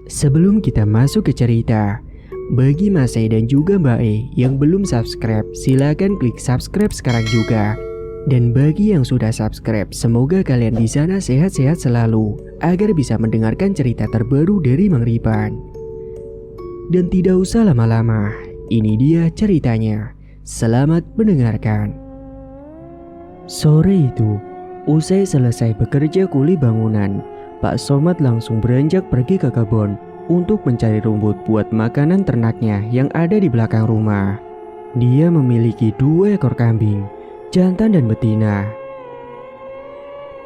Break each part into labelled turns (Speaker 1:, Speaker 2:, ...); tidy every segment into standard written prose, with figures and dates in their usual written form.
Speaker 1: Sebelum kita masuk ke cerita, bagi Mas E dan juga Mbak E yang belum subscribe, silakan klik subscribe sekarang juga. Dan bagi yang sudah subscribe, semoga kalian di sana sehat-sehat selalu agar bisa mendengarkan cerita terbaru dari Mang Ripan. Dan tidak usah lama-lama, ini dia ceritanya. Selamat mendengarkan. Sore itu, usai selesai bekerja kuli bangunan, Pak Somad langsung beranjak pergi ke kebun untuk mencari rumput buat makanan ternaknya yang ada di belakang rumah. Dia memiliki 2 ekor kambing, jantan dan betina.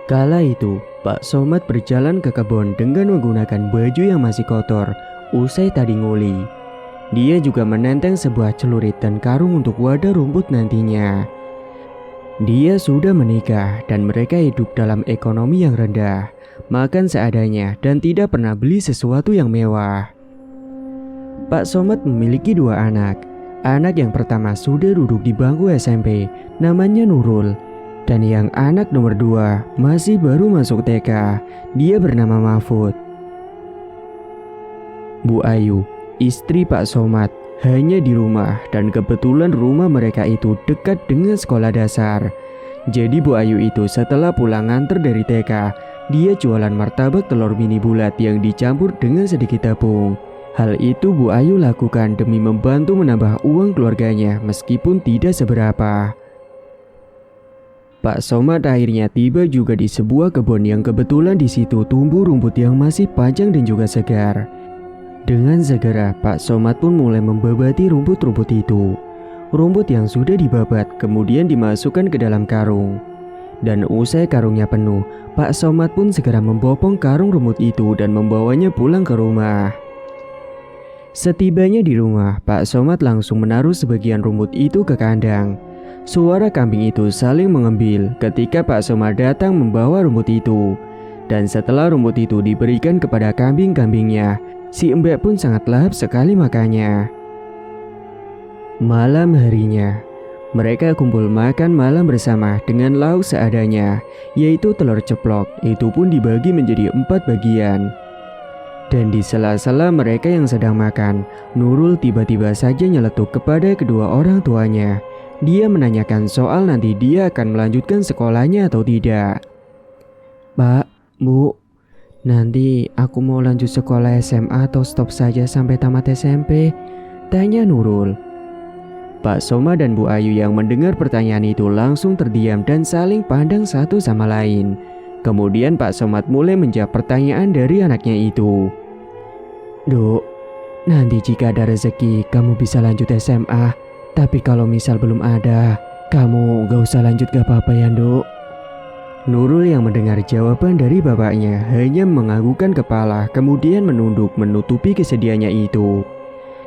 Speaker 1: Kala itu, Pak Somad berjalan ke kebun dengan menggunakan baju yang masih kotor usai tadi nguli. Dia juga menenteng sebuah celurit dan karung untuk wadah rumput nantinya. Dia sudah menikah dan mereka hidup dalam ekonomi yang rendah, makan seadanya dan tidak pernah beli sesuatu yang mewah. Pak Somad memiliki 2 anak. Anak yang pertama sudah duduk di bangku SMP, namanya Nurul. Dan yang anak nomor 2 masih baru masuk TK, dia bernama Mahfud. Bu Ayu, istri Pak Somad, hanya di rumah dan kebetulan rumah mereka itu dekat dengan sekolah dasar. Jadi Bu Ayu itu setelah pulang nganter dari TK, dia jualan martabak telur mini bulat yang dicampur dengan sedikit tepung. Hal itu Bu Ayu lakukan demi membantu menambah uang keluarganya meskipun tidak seberapa. Pak Somad akhirnya tiba juga di sebuah kebun yang kebetulan di situ tumbuh rumput yang masih panjang dan juga segar. Dengan segera Pak Somad pun mulai membabati rumput-rumput itu. Rumput yang sudah dibabat kemudian dimasukkan ke dalam karung. Dan usai karungnya penuh, Pak Somad pun segera membopong karung rumput itu dan membawanya pulang ke rumah. Setibanya di rumah, Pak Somad langsung menaruh sebagian rumput itu ke kandang. Suara kambing itu saling mengembil ketika Pak Somad datang membawa rumput itu. Dan setelah rumput itu diberikan kepada kambing-kambingnya, si Mbak pun sangat lahap sekali makannya. Malam harinya, mereka kumpul makan malam bersama dengan lauk seadanya, yaitu telur ceplok. Itu pun dibagi menjadi 4 bagian. Dan di sela-sela mereka yang sedang makan, Nurul tiba-tiba saja nyeletuk kepada kedua orang tuanya. Dia menanyakan soal nanti dia akan melanjutkan sekolahnya atau tidak. Pak, Bu, nanti aku mau lanjut sekolah SMA atau stop saja sampai tamat SMP? Tanya Nurul. Pak Somad dan Bu Ayu yang mendengar pertanyaan itu langsung terdiam dan saling pandang satu sama lain. Kemudian Pak Somad mulai menjawab pertanyaan dari anaknya itu. Duk, nanti jika ada rezeki kamu bisa lanjut SMA. Tapi kalau misal belum ada, kamu gak usah lanjut gak apa-apa ya Duk. Nurul yang mendengar jawaban dari bapaknya hanya menganggukkan kepala kemudian menunduk menutupi kesedihannya itu.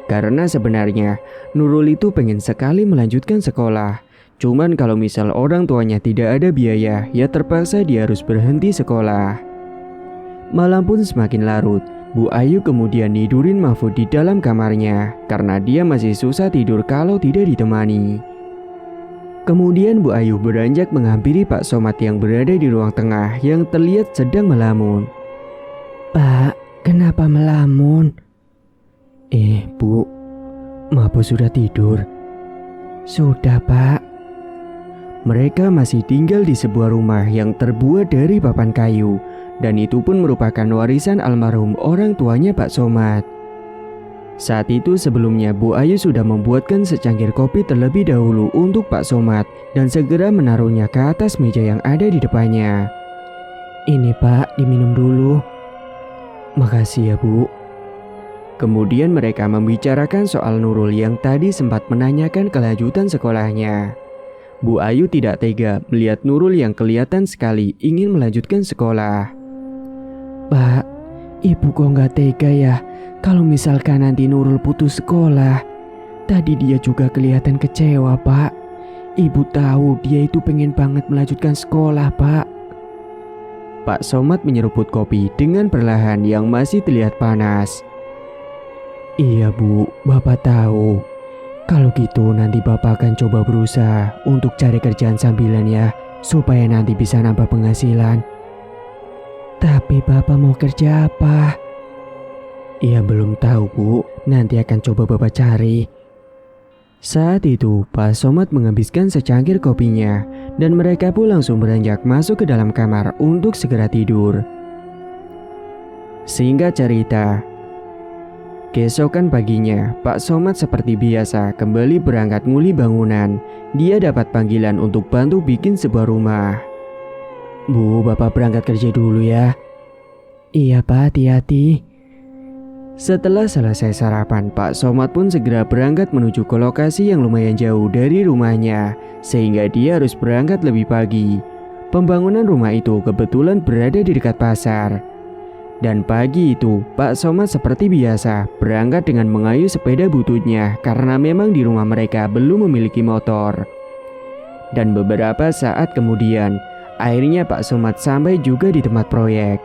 Speaker 1: Karena sebenarnya Nurul itu pengen sekali melanjutkan sekolah. Cuman kalau misal orang tuanya tidak ada biaya, ya terpaksa dia harus berhenti sekolah. Malam pun semakin larut. Bu Ayu kemudian nidurin Mahfud di dalam kamarnya karena dia masih susah tidur kalau tidak ditemani. Kemudian Bu Ayu beranjak menghampiri Pak Somad yang berada di ruang tengah yang terlihat sedang melamun. Pak, kenapa melamun? Bu, Mahfud sudah tidur. Sudah Pak. Mereka masih tinggal di sebuah rumah yang terbuat dari papan kayu. Dan itu pun merupakan warisan almarhum orang tuanya Pak Somad. Saat itu sebelumnya Bu Ayu sudah membuatkan secangkir kopi terlebih dahulu untuk Pak Somad dan segera menaruhnya ke atas meja yang ada di depannya. Ini Pak, diminum dulu. Makasih ya Bu. Kemudian mereka membicarakan soal Nurul yang tadi sempat menanyakan kelanjutan sekolahnya. Bu Ayu tidak tega melihat Nurul yang kelihatan sekali ingin melanjutkan sekolah. Pak, Ibu kok nggak tega ya kalau misalkan nanti Nurul putus sekolah? Tadi dia juga kelihatan kecewa Pak. Ibu tahu dia itu pengen banget melanjutkan sekolah Pak. Pak Somad menyeruput kopi dengan perlahan yang masih terlihat panas. Iya Bu, Bapak tahu. Kalau gitu nanti Bapak akan coba berusaha untuk cari kerjaan sambilan ya, supaya nanti bisa nambah penghasilan. Tapi Bapak mau kerja apa? Ya belum tahu Bu, nanti akan coba Bapak cari. Saat itu, Pak Somad menghabiskan secangkir kopinya dan mereka pun langsung beranjak masuk ke dalam kamar untuk segera tidur. Singkat cerita, keesokan paginya, Pak Somad seperti biasa kembali berangkat nguli bangunan. Dia dapat panggilan untuk bantu bikin sebuah rumah. Bu, Bapak berangkat kerja dulu ya. Iya Pak, hati-hati. Setelah selesai sarapan, Pak Somad pun segera berangkat menuju ke lokasi yang lumayan jauh dari rumahnya, sehingga dia harus berangkat lebih pagi. Pembangunan rumah itu kebetulan berada di dekat pasar. Dan pagi itu, Pak Somad seperti biasa berangkat dengan mengayuh sepeda bututnya karena memang di rumah mereka belum memiliki motor. Dan beberapa saat kemudian, akhirnya Pak Somad sampai juga di tempat proyek.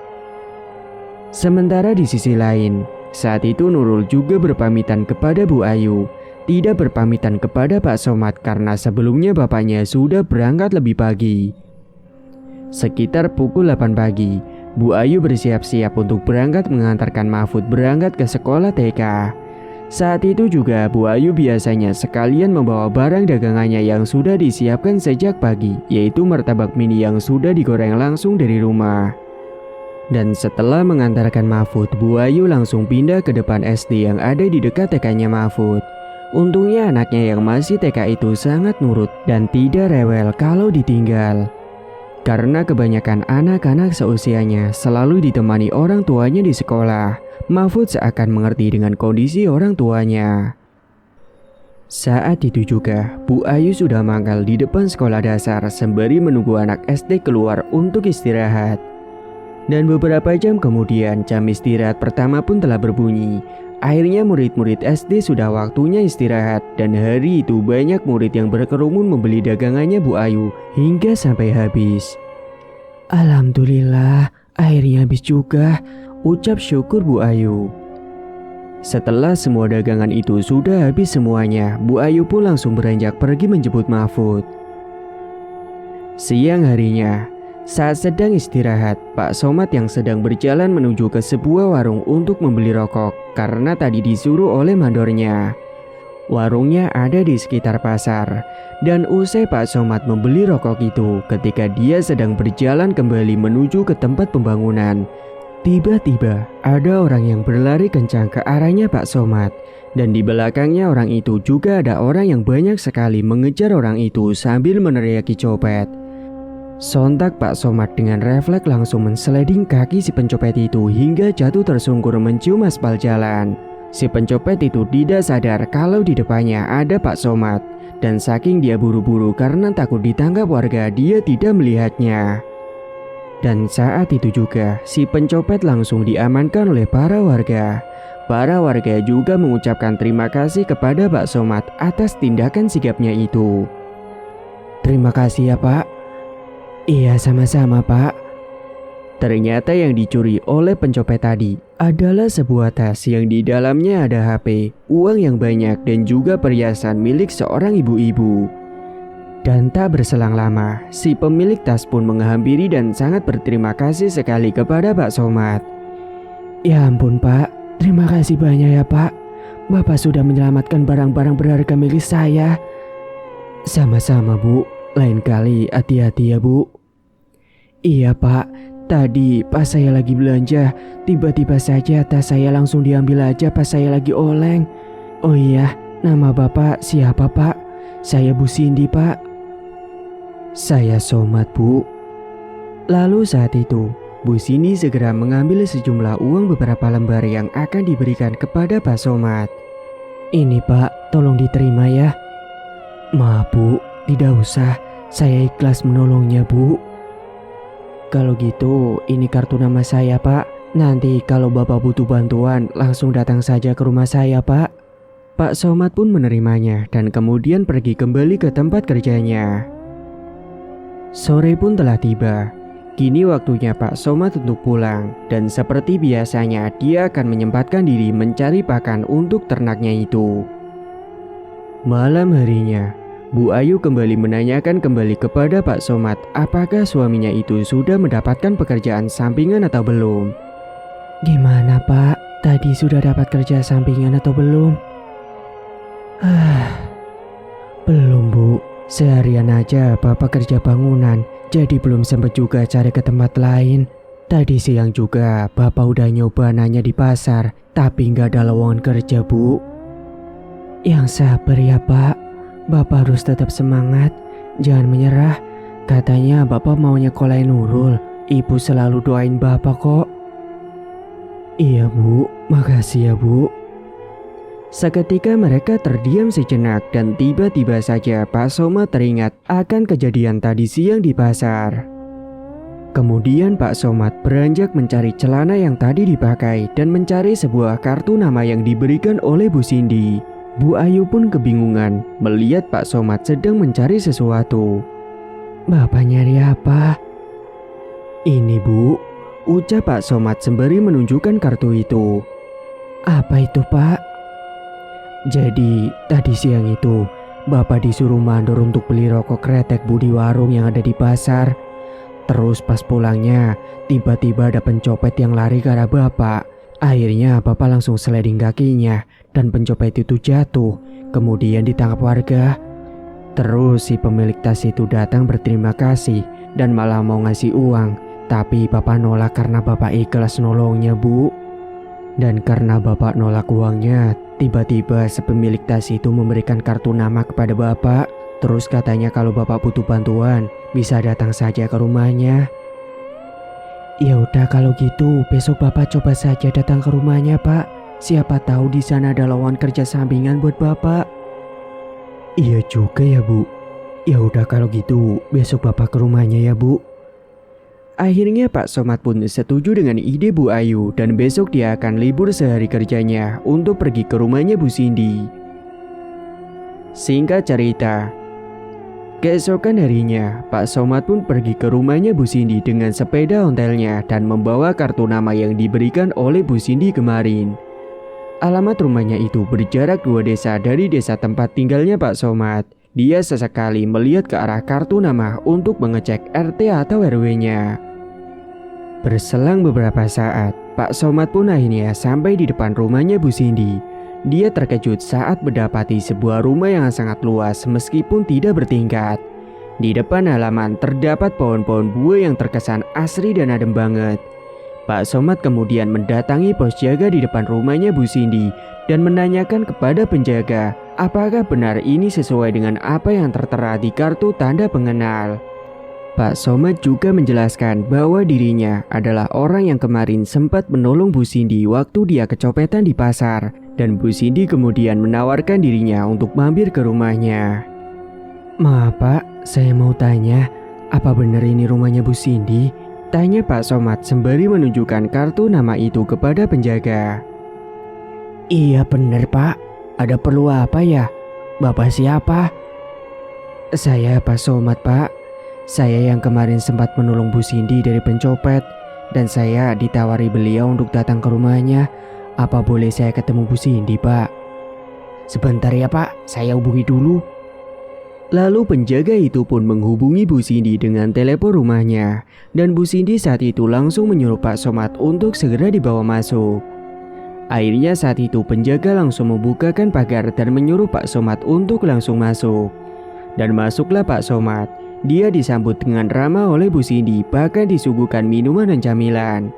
Speaker 1: Sementara di sisi lain, saat itu Nurul juga berpamitan kepada Bu Ayu, tidak berpamitan kepada Pak Somad karena sebelumnya bapaknya sudah berangkat lebih pagi. Sekitar pukul 8 pagi, Bu Ayu bersiap-siap untuk berangkat mengantarkan Mahfud berangkat ke sekolah TK. Saat itu juga Bu Ayu biasanya sekalian membawa barang dagangannya yang sudah disiapkan sejak pagi, yaitu martabak mini yang sudah digoreng langsung dari rumah. Dan setelah mengantarkan Mahfud, Bu Ayu langsung pindah ke depan SD yang ada di dekat TK-nya Mahfud. Untungnya anaknya yang masih TK itu sangat nurut dan tidak rewel kalau ditinggal. Karena kebanyakan anak-anak seusianya selalu ditemani orang tuanya di sekolah, Mahfud seakan mengerti dengan kondisi orang tuanya. Saat itu juga, Bu Ayu sudah mangkal di depan sekolah dasar sembari menunggu anak SD keluar untuk istirahat. Dan beberapa jam kemudian, jam istirahat pertama pun telah berbunyi. Akhirnya murid-murid SD sudah waktunya istirahat, dan hari itu banyak murid yang berkerumun membeli dagangannya Bu Ayu hingga sampai habis. Alhamdulillah, akhirnya habis juga, ucap syukur Bu Ayu. Setelah semua dagangan itu sudah habis semuanya, Bu Ayu pun langsung beranjak pergi menjemput Mahfud. Siang harinya, saat sedang istirahat, Pak Somad yang sedang berjalan menuju ke sebuah warung untuk membeli rokok karena tadi disuruh oleh mandornya. Warungnya ada di sekitar pasar, dan usai Pak Somad membeli rokok itu, ketika dia sedang berjalan kembali menuju ke tempat pembangunan, tiba-tiba ada orang yang berlari kencang ke arahnya Pak Somad, dan di belakangnya orang itu juga ada orang yang banyak sekali mengejar orang itu sambil meneriaki copet. Sontak Pak Somad dengan refleks langsung mensliding kaki si pencopet itu hingga jatuh tersungkur mencium aspal jalan. Si pencopet itu tidak sadar kalau di depannya ada Pak Somad, dan saking dia buru-buru karena takut ditangkap warga, dia tidak melihatnya. Dan saat itu juga si pencopet langsung diamankan oleh para warga. Para warga juga mengucapkan terima kasih kepada Pak Somad atas tindakan sigapnya itu. Terima kasih ya Pak. Iya sama-sama Pak. Ternyata yang dicuri oleh pencopet tadi adalah sebuah tas yang di dalamnya ada HP, uang yang banyak dan juga perhiasan milik seorang ibu-ibu. Dan tak berselang lama, si pemilik tas pun menghampiri dan sangat berterima kasih sekali kepada Pak Somad. Ya ampun Pak, terima kasih banyak ya Pak. Bapak sudah menyelamatkan barang-barang berharga milik saya. Sama-sama Bu, lain kali hati-hati ya Bu. Iya Pak, tadi pas saya lagi belanja, tiba-tiba saja tas saya langsung diambil aja pas saya lagi oleng. Oh iya, nama Bapak siapa Pak? Saya Bu Cindy Pak. Saya Somad Bu. Lalu saat itu, Bu Cindy segera mengambil sejumlah uang beberapa lembar yang akan diberikan kepada Pak Somad. Ini Pak, tolong diterima ya. Maaf Bu, tidak usah, saya ikhlas menolongnya Bu. Kalau gitu, ini kartu nama saya Pak. Nanti kalau Bapak butuh bantuan, langsung datang saja ke rumah saya Pak. Pak Somad pun menerimanya dan kemudian pergi kembali ke tempat kerjanya. Sore pun telah tiba. Kini waktunya Pak Somad untuk pulang, dan seperti biasanya dia akan menyempatkan diri mencari pakan untuk ternaknya itu. Malam harinya, Bu Ayu kembali menanyakan kembali kepada Pak Somad apakah suaminya itu sudah mendapatkan pekerjaan sampingan atau belum. Gimana Pak? tadi sudah dapat kerja sampingan atau belum? Belum Bu, seharian aja Bapak kerja bangunan, jadi belum sempat juga cari ke tempat lain. Tadi siang juga Bapak udah nyoba nanya di pasar, tapi nggak ada lowongan kerja Bu. Yang sabar ya Pak, Bapak harus tetap semangat, jangan menyerah. Katanya Bapak mau nyekolahin Nurul, Ibu selalu doain Bapak kok. Iya Bu, makasih ya Bu. Seketika mereka terdiam sejenak dan tiba-tiba saja Pak Somad teringat akan kejadian tadi siang di pasar. Kemudian Pak Somad beranjak mencari celana yang tadi dipakai dan mencari sebuah kartu nama yang diberikan oleh Bu Cindy. Bu Ayu pun kebingungan melihat Pak Somad sedang mencari sesuatu. Bapak nyari apa? Ini Bu, ucap Pak Somad sembari menunjukkan kartu itu. Apa itu Pak? Jadi tadi siang itu Bapak disuruh mandor untuk beli rokok kretek Bu di warung yang ada di pasar. Terus pas pulangnya tiba-tiba ada pencopet yang lari ke arah Bapak. Akhirnya Bapak langsung sliding kakinya dan pencopet itu jatuh, kemudian ditangkap warga. Terus si pemilik tas itu datang berterima kasih dan malah mau ngasih uang. Tapi Bapak nolak karena Bapak ikhlas nolongnya Bu. Dan karena Bapak nolak uangnya, tiba-tiba si pemilik tas itu memberikan kartu nama kepada Bapak. Terus katanya kalau Bapak butuh bantuan, bisa datang saja ke rumahnya. Ya udah kalau gitu, besok Bapak coba saja datang ke rumahnya Pak. Siapa tahu di sana ada lowongan kerja sampingan buat Bapak. Iya juga ya Bu. Ya udah kalau gitu, besok Bapak ke rumahnya ya Bu. Akhirnya Pak Somad pun setuju dengan ide Bu Ayu dan besok dia akan libur sehari kerjanya untuk pergi ke rumahnya Bu Cindy. Singkat cerita, keesokan harinya Pak Somad pun pergi ke rumahnya Bu Cindy dengan sepeda ontelnya dan membawa kartu nama yang diberikan oleh Bu Cindy kemarin. Alamat rumahnya itu berjarak 2 desa dari desa tempat tinggalnya Pak Somad. Dia sesekali melihat ke arah kartu nama untuk mengecek RT atau RW-nya. Berselang beberapa saat, Pak Somad pun akhirnya sampai di depan rumahnya Bu Cindy. Dia terkejut saat mendapati sebuah rumah yang sangat luas meskipun tidak bertingkat. Di depan halaman terdapat pohon-pohon buah yang terkesan asri dan adem banget. Pak Somad kemudian mendatangi pos jaga di depan rumahnya Bu Cindy dan menanyakan kepada penjaga apakah benar ini sesuai dengan apa yang tertera di kartu tanda pengenal. Pak Somad juga menjelaskan bahwa dirinya adalah orang yang kemarin sempat menolong Bu Cindy waktu dia kecopetan di pasar, dan Bu Cindy kemudian menawarkan dirinya untuk mampir ke rumahnya. Maaf Pak, saya mau tanya, apa benar ini rumahnya Bu Cindy? Tanya Pak Somad sembari menunjukkan kartu nama itu kepada penjaga. Iya benar Pak, ada perlu apa ya? Bapak siapa? Saya Pak Somad Pak. Saya yang kemarin sempat menolong Bu Cindy dari pencopet, dan saya ditawari beliau untuk datang ke rumahnya. Apa boleh saya ketemu Bu Cindy Pak? Sebentar ya Pak, saya hubungi dulu. Lalu penjaga itu pun menghubungi Bu Cindy dengan telepon rumahnya, dan Bu Cindy saat itu langsung menyuruh Pak Somad untuk segera dibawa masuk. Akhirnya saat itu penjaga langsung membukakan pagar dan menyuruh Pak Somad untuk langsung masuk. Dan masuklah Pak Somad. Dia disambut dengan ramah oleh Bu Cindy, bahkan disuguhkan minuman dan camilan.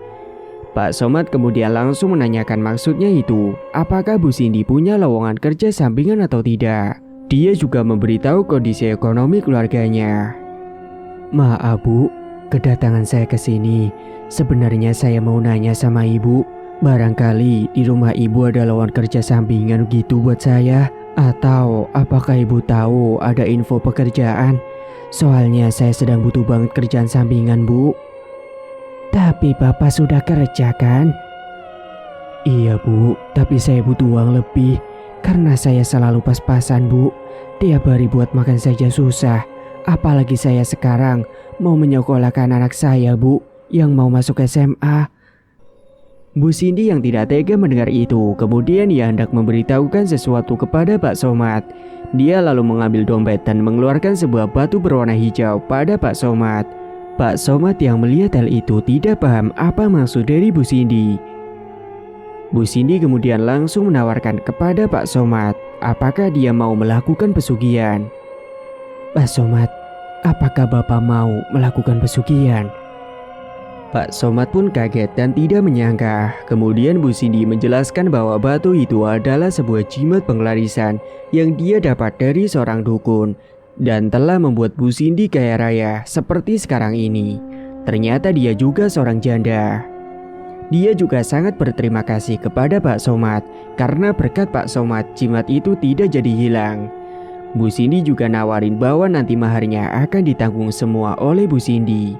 Speaker 1: Pak Somad kemudian langsung menanyakan maksudnya itu, apakah Bu Cindy punya lowongan kerja sampingan atau tidak. Dia juga memberitahu kondisi ekonomi keluarganya. Maaf Bu, kedatangan saya ke sini. Sebenarnya saya mau nanya sama Ibu, barangkali di rumah Ibu ada lowongan kerja sampingan gitu buat saya. Atau apakah Ibu tahu ada info pekerjaan? Soalnya saya sedang butuh banget kerjaan sampingan Bu. Tapi Bapak sudah kerja kan? Iya Bu, tapi saya butuh uang lebih. Karena saya selalu pas-pasan Bu. Tiap hari buat makan saja susah. Apalagi saya sekarang mau menyekolahkan anak saya Bu, yang mau masuk SMA. Bu Cindy yang tidak tega mendengar itu, kemudian ia hendak memberitahukan sesuatu kepada Pak Somad. Dia lalu mengambil dompet dan mengeluarkan sebuah batu berwarna hijau pada Pak Somad. Pak Somad yang melihat hal itu tidak paham apa maksud dari Bu Cindy. Bu Cindy kemudian langsung menawarkan kepada Pak Somad apakah dia mau melakukan pesugihan. Pak Somad, apakah Bapak mau melakukan pesugihan? Pak Somad pun kaget dan tidak menyangka. Kemudian Bu Cindy menjelaskan bahwa batu itu adalah sebuah jimat penglarisan yang dia dapat dari seorang dukun dan telah membuat Bu Cindy kaya raya seperti sekarang ini. Ternyata dia juga seorang janda. Dia juga sangat berterima kasih kepada Pak Somad karena berkat Pak Somad jimat itu tidak jadi hilang. Bu Cindy juga nawarin bahwa nanti maharnya akan ditanggung semua oleh Bu Cindy.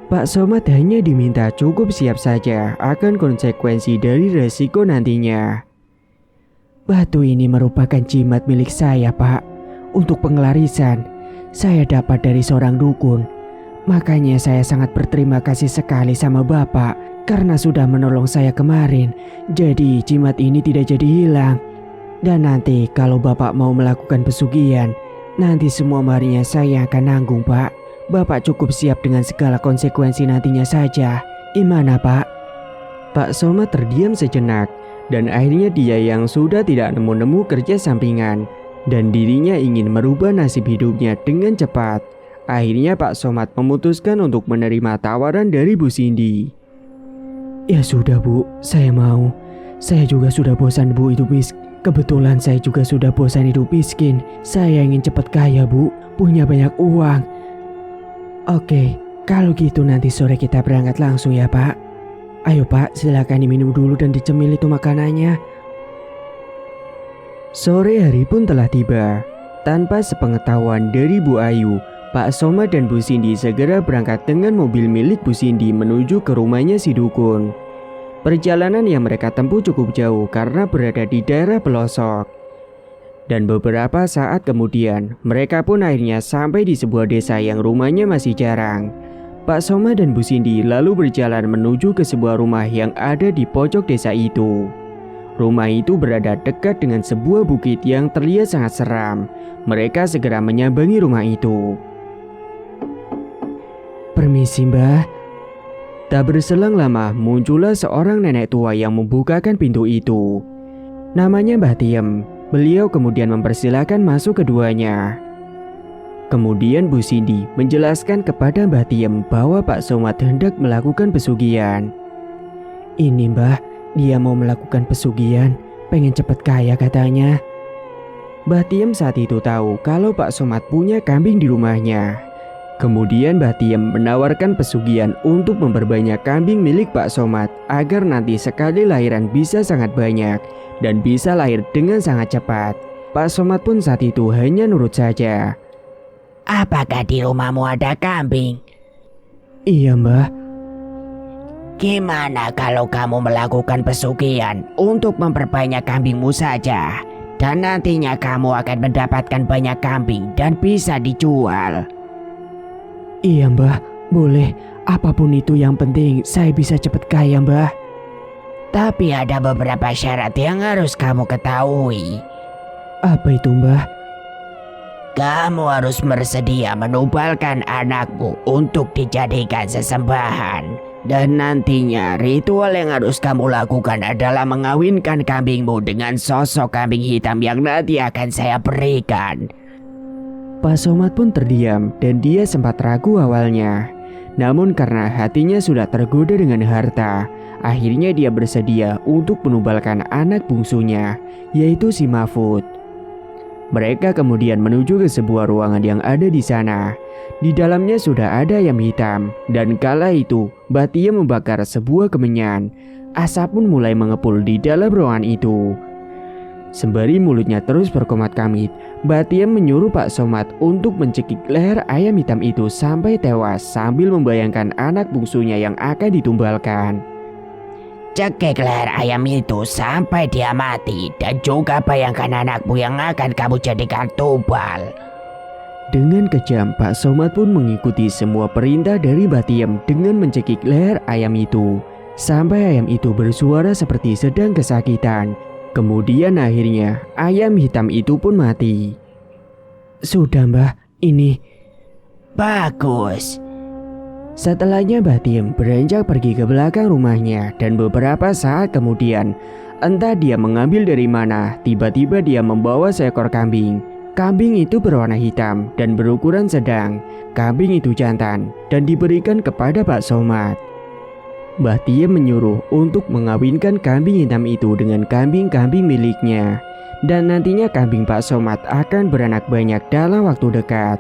Speaker 1: Pak Somad hanya diminta cukup siap saja akan konsekuensi dari resiko nantinya. Batu ini merupakan jimat milik saya, Pak. Untuk penglarisan, saya dapat dari seorang dukun. Makanya saya sangat berterima kasih sekali sama Bapak karena sudah menolong saya kemarin. Jadi jimat ini tidak jadi hilang. Dan nanti kalau Bapak mau melakukan pesugihan, nanti semua maharnya saya akan nanggung, Pak. Bapak cukup siap dengan segala konsekuensi nantinya saja. Gimana, Pak? Pak Somad terdiam sejenak dan akhirnya dia yang sudah tidak nemu-nemu kerja sampingan dan dirinya ingin merubah nasib hidupnya dengan cepat. Akhirnya Pak Somad memutuskan untuk menerima tawaran dari Bu Cindy. Ya sudah Bu, saya mau. Saya juga sudah bosan Bu hidup miskin. Kebetulan saya juga sudah bosan hidup miskin. Saya ingin cepat kaya Bu, punya banyak uang. Oke, kalau gitu nanti sore kita berangkat langsung ya Pak. Ayo Pak, silakan diminum dulu dan dicemil itu makanannya. Sore hari pun telah tiba. Tanpa sepengetahuan dari Bu Ayu, Pak Somad dan Bu Cindy segera berangkat dengan mobil milik Bu Cindy menuju ke rumahnya si dukun. Perjalanan yang mereka tempuh cukup jauh karena berada di daerah pelosok. Dan beberapa saat kemudian, mereka pun akhirnya sampai di sebuah desa yang rumahnya masih jarang. Pak Somad dan Bu Cindy lalu berjalan menuju ke sebuah rumah yang ada di pojok desa itu. Rumah itu berada dekat dengan sebuah bukit yang terlihat sangat seram. Mereka segera menyambangi rumah itu. Permisi Mbah. Tak berselang lama muncullah seorang nenek tua yang membukakan pintu itu. Namanya Mbah Tiem. Beliau kemudian mempersilahkan masuk keduanya. Kemudian Bu Cindy menjelaskan kepada Mbah Tiem bahwa Pak Somad hendak melakukan pesugihan. Ini Mbah, dia mau melakukan pesugihan, pengen cepat kaya katanya. Mbah Tiem saat itu tahu kalau Pak Somad punya kambing di rumahnya. Kemudian Mbah Tiem menawarkan pesugihan untuk memperbanyak kambing milik Pak Somad agar nanti sekali lahiran bisa sangat banyak dan bisa lahir dengan sangat cepat. Pak Somad pun saat itu hanya nurut saja.
Speaker 2: Apakah di rumahmu ada kambing?
Speaker 1: Iya Mbah.
Speaker 2: Gimana kalau kamu melakukan pesugihan untuk memperbanyak kambingmu saja? Dan nantinya kamu akan mendapatkan banyak kambing dan bisa dijual.
Speaker 1: Iya Mbah, boleh. Apapun itu yang penting saya bisa cepat kaya Mbah.
Speaker 2: Tapi ada beberapa syarat yang harus kamu ketahui.
Speaker 1: Apa itu Mbah?
Speaker 2: Kamu harus bersedia menubalkan anakmu untuk dijadikan sesembahan. Dan nantinya ritual yang harus kamu lakukan adalah mengawinkan kambingmu dengan sosok kambing hitam yang nanti akan saya berikan.
Speaker 1: Pak Somad pun terdiam dan dia sempat ragu awalnya. Namun karena hatinya sudah tergoda dengan harta, akhirnya dia bersedia untuk menubalkan anak bungsunya, yaitu si Mahfud. Mereka kemudian menuju ke sebuah ruangan yang ada di sana. Di dalamnya sudah ada ayam hitam, dan kala itu Mbah Tiem membakar sebuah kemenyan. Asap pun mulai mengepul di dalam ruangan itu. Sembari mulutnya terus berkomat-kamit, Mbah Tiem menyuruh Pak Somad untuk mencekik leher ayam hitam itu sampai tewas sambil membayangkan anak bungsunya yang akan ditumbalkan.
Speaker 2: Cekik leher ayam itu sampai dia mati dan juga bayangkan anakmu yang akan kamu jadikan tumbal.
Speaker 1: Dengan kejam, Pak Somad pun mengikuti semua perintah dari Mbah Tiem dengan mencekik leher ayam itu sampai ayam itu bersuara seperti sedang kesakitan. Kemudian akhirnya ayam hitam itu pun mati. Sudah Mbah, ini.
Speaker 2: Bagus.
Speaker 1: Setelahnya Mbah Tiem beranjak pergi ke belakang rumahnya dan beberapa saat kemudian Entah dia mengambil dari mana, tiba-tiba dia membawa seekor kambing. Kambing itu berwarna hitam dan berukuran sedang. Kambing itu jantan dan diberikan kepada Pak Somad. Mbah Tiem menyuruh untuk mengawinkan kambing hitam itu dengan kambing-kambing miliknya. Dan nantinya kambing Pak Somad akan beranak banyak dalam waktu dekat.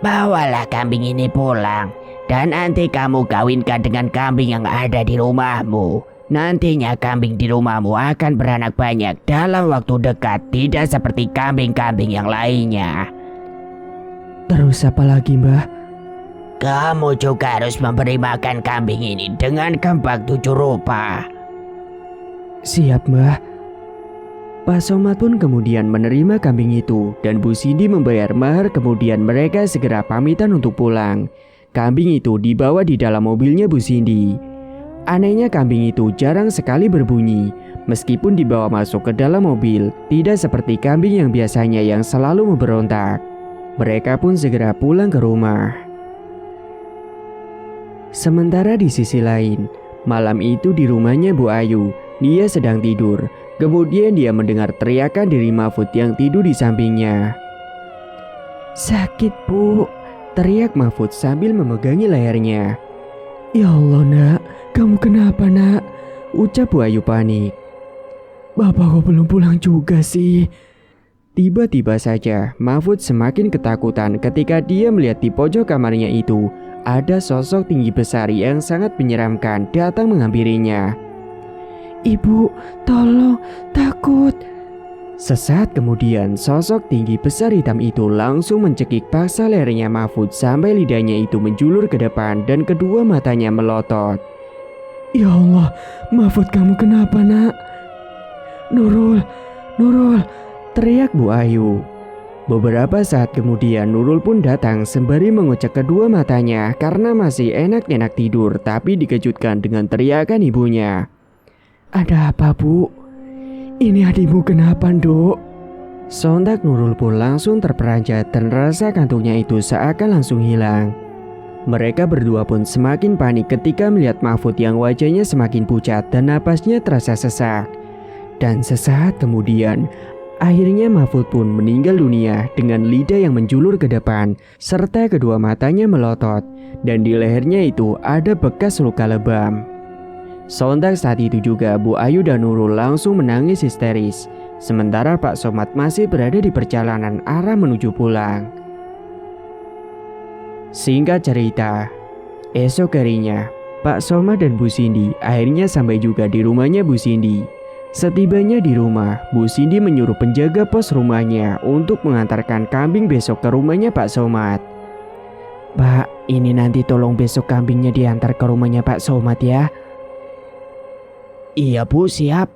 Speaker 2: Bawalah kambing ini pulang, dan nanti kamu kawinkan dengan kambing yang ada di rumahmu. Nantinya kambing di rumahmu akan beranak banyak dalam waktu dekat, tidak seperti kambing-kambing yang lainnya.
Speaker 1: Terus apa lagi, Mbah?
Speaker 2: Kamu juga harus memberi makan kambing ini dengan kembang 7 rupa.
Speaker 1: Siap, Mbah. Pak Somad pun kemudian menerima kambing itu dan Bu Cindy membayar mahar, kemudian mereka segera pamitan untuk pulang. Kambing itu dibawa di dalam mobilnya Bu Cindy. Anehnya kambing itu jarang sekali berbunyi, meskipun dibawa masuk ke dalam mobil, tidak seperti kambing yang biasanya yang selalu memberontak. Mereka pun segera pulang ke rumah. Sementara di sisi lain, malam itu di rumahnya Bu Ayu, dia sedang tidur. Kemudian dia mendengar teriakan dari Mahfud yang tidur di sampingnya. "Sakit, Bu," teriak Mahfud sambil memegangi lehernya. "Ya Allah, Nak, kamu kenapa, Nak?" ucap Bu Ayu panik. "Bapak kok belum pulang juga sih?" Tiba-tiba saja Mahfud semakin ketakutan ketika dia melihat di pojok kamarnya itu ada sosok tinggi besar yang sangat menyeramkan datang menghampirinya. "Ibu, tolong, takut." Sesaat kemudian sosok tinggi besar hitam itu langsung mencekik paksa lehernya Mahfud sampai lidahnya itu menjulur ke depan dan kedua matanya melotot. "Ya Allah, Mahfud kamu kenapa, Nak?" Nurul, teriak Bu Ayu. Beberapa saat kemudian Nurul pun datang sembari mengocek kedua matanya karena masih enak-enak tidur, tapi dikejutkan dengan teriakan ibunya. "Ada apa, Bu? Ini adikmu kenapa, Dok?" Sontak Nurul pun langsung terperanjat dan rasa kantuknya itu seakan langsung hilang. Mereka berdua pun semakin panik ketika melihat Mahfud yang wajahnya semakin pucat dan napasnya terasa sesak. Dan sesaat kemudian, akhirnya Mahfud pun meninggal dunia dengan lidah yang menjulur ke depan serta kedua matanya melotot, dan di lehernya itu ada bekas luka lebam. Sontak saat itu juga Bu Ayu dan Nurul langsung menangis histeris. Sementara Pak Somad masih berada di perjalanan arah menuju pulang. Singkat cerita, esok harinya Pak Somad dan Bu Cindy akhirnya sampai juga di rumahnya Bu Cindy. Setibanya di rumah, Bu Cindy menyuruh penjaga pos rumahnya untuk mengantarkan kambing besok ke rumahnya Pak Somad. "Pak, ini nanti tolong besok kambingnya diantar ke rumahnya Pak Somad ya."
Speaker 2: "Iya, Bu, siap."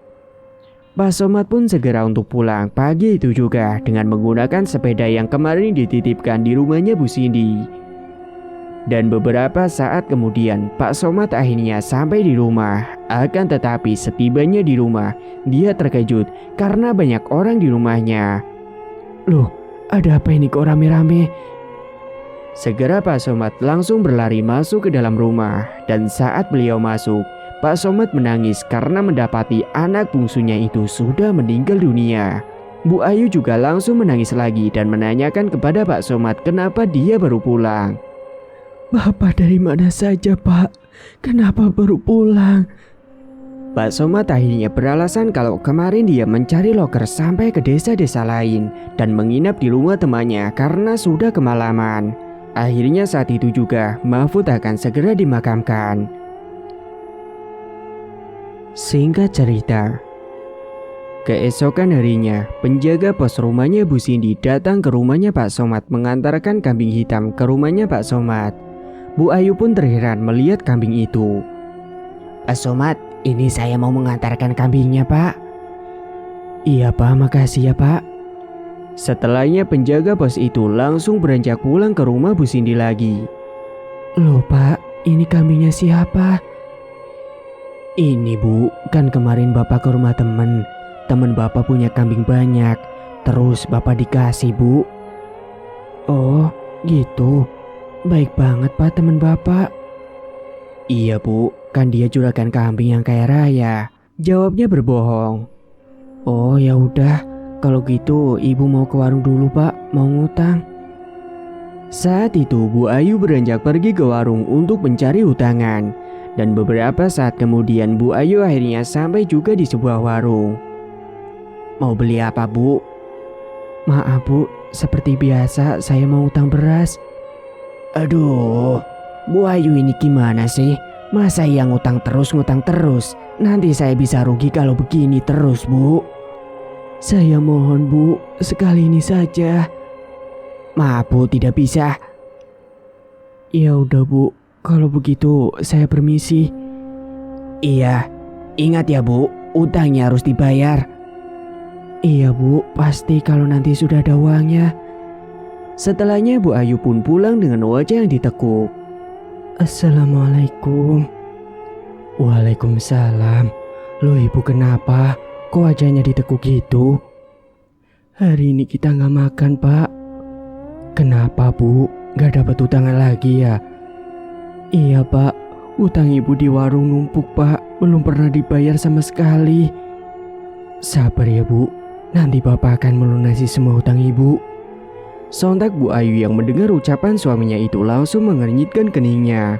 Speaker 1: Pak Somad pun segera untuk pulang pagi itu juga dengan menggunakan sepeda yang kemarin dititipkan di rumahnya Bu Cindy. Dan beberapa saat kemudian Pak Somad akhirnya sampai di rumah. Akan tetapi setibanya di rumah, dia terkejut karena banyak orang di rumahnya. "Loh, ada apa ini kok rame-rame?" Segera Pak Somad langsung berlari masuk ke dalam rumah. Dan saat beliau masuk, Pak Somad menangis karena mendapati anak bungsunya itu sudah meninggal dunia. Bu Ayu juga langsung menangis lagi dan menanyakan kepada Pak Somad kenapa dia baru pulang. "Bapak dari mana saja, Pak? Kenapa baru pulang?" Pak Somad akhirnya beralasan kalau kemarin dia mencari loker sampai ke desa-desa lain dan menginap di rumah temannya karena sudah kemalaman. Akhirnya saat itu juga Mahfud akan segera dimakamkan. Singkat cerita, keesokan harinya penjaga pos rumahnya Bu Cindy datang ke rumahnya Pak Somad mengantarkan kambing hitam ke rumahnya Pak Somad. Bu Ayu pun terheran melihat kambing itu.
Speaker 2: "Pak Somad, ini saya mau mengantarkan kambingnya, Pak."
Speaker 1: "Iya, Pak, makasih ya, Pak." Setelahnya penjaga pos itu langsung beranjak pulang ke rumah Bu Cindy lagi. "Loh, Pak, ini kambingnya siapa?" "Ini, Bu, kan kemarin Bapak ke rumah temen Bapak punya kambing banyak, terus Bapak dikasih, Bu." "Oh, gitu. Baik banget, Pak, teman Bapak." "Iya, Bu, kan dia juragan kambing yang kaya raya. Jawabnya berbohong. Oh ya udah, kalau gitu ibu mau ke warung dulu pak, mau ngutang. Saat itu Bu Ayu beranjak pergi ke warung untuk mencari hutangan. Dan beberapa saat kemudian Bu Ayu akhirnya sampai juga di sebuah warung. Mau beli apa bu? Maaf bu, seperti biasa saya mau utang beras. Aduh, Bu Ayu ini gimana sih? Masa yang ngutang terus? Nanti saya bisa rugi kalau begini terus bu. Saya mohon bu, sekali ini saja. Maaf bu, tidak bisa. Ya udah bu, kalau begitu saya permisi. Iya, ingat ya bu, utangnya harus dibayar. Iya bu, pasti kalau nanti sudah ada uangnya. Setelahnya Bu Ayu pun pulang dengan wajah yang ditekuk. Assalamualaikum. Waalaikumsalam. Loh ibu kenapa? Kok wajahnya ditekuk gitu? Hari ini kita nggak makan pak. Kenapa bu? Nggak dapat utangan lagi ya? Iya pak, utang ibu di warung numpuk pak. Belum pernah dibayar sama sekali. Sabar ya bu, nanti bapak akan melunasi semua utang ibu. Sontak Bu Ayu yang mendengar ucapan suaminya itu langsung mengernyitkan keningnya.